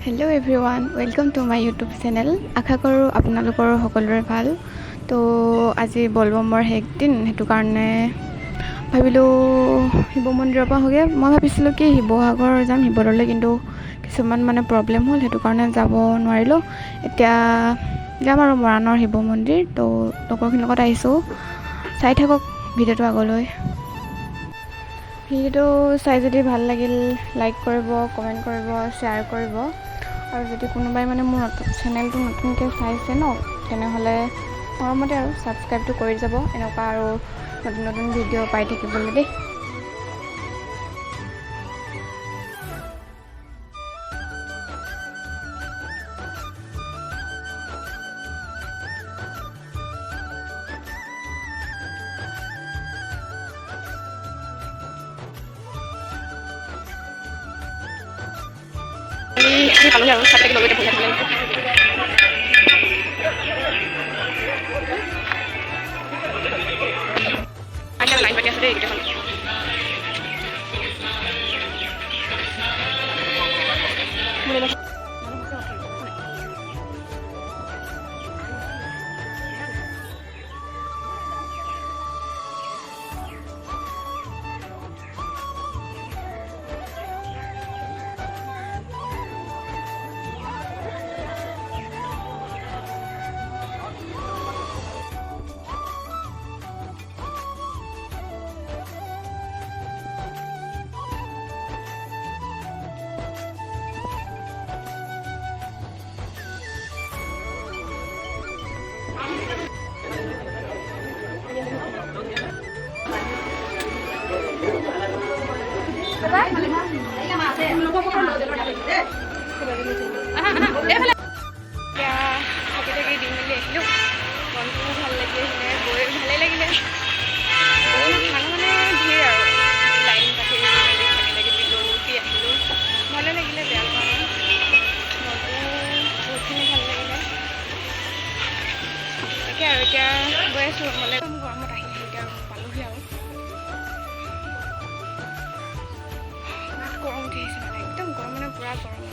Hello' everyone, welcome to my YouTube channel. আশা কৰোঁ আপোনালোকৰ সকলোৰে ভাল। তো আজি বলবমৰ শেষ দিন, সেইটো কাৰণে ভাবিলোঁ শিৱ মন্দিৰৰ পৰা আহোঁগৈ। মই ভাবিছিলোঁ কি শিৱসাগৰ যাম, শিৱদৌললৈ, কিন্তু কিছুমান প্ৰব্লেম হ'ল, সেইটো কাৰণে যাব নোৱাৰিলোঁ। এতিয়া যাম আৰু মৰাণৰ শিৱ মন্দিৰ। তো লগৰখিনিৰ লগত আহিছোঁ, চাই থাকক ভিডিঅ'টো আগলৈ। ভিডিঅ'টো চাই যদি ভাল লাগিল লাইক কৰিব, কমেণ্ট কৰিব, শ্বেয়াৰ কৰিব। আৰু যদি কোনোবাই মোৰ চেনেলটো নতুনকৈ চাইছে ন, তেনেহ'লে মৰমতে আৰু ছাবস্ক্ৰাইবটো কৰি যাব, এনেকুৱা আৰু নতুন নতুন ভিডিঅ' পাই থাকিবলৈ দেই। পালোঁ আৰু 7 তাৰিখ লগতে পইচা দিব লাইন পাতি আছে দেই এইকেইখন। থাকি দি মেলি আহিলোঁ, মনটো ভাল লাগি আহিলে, গৈ ভালেই লাগিলে। মানুহ ধেৰ আৰু লাইন পাতি মেলি থাকি দি আহিলোঁ, ভালে লাগিলে, বেয়া পোৱা নাই। মনটো বহুতখিনি ভাল লাগিলে। তাকে আৰু এতিয়া গৈ আছোঁ ৰুমলৈ। গৰমত আহি এতিয়া পালোহি আৰু গৰম উঠি আহিছে, একদম গৰম, পূৰা গৰম।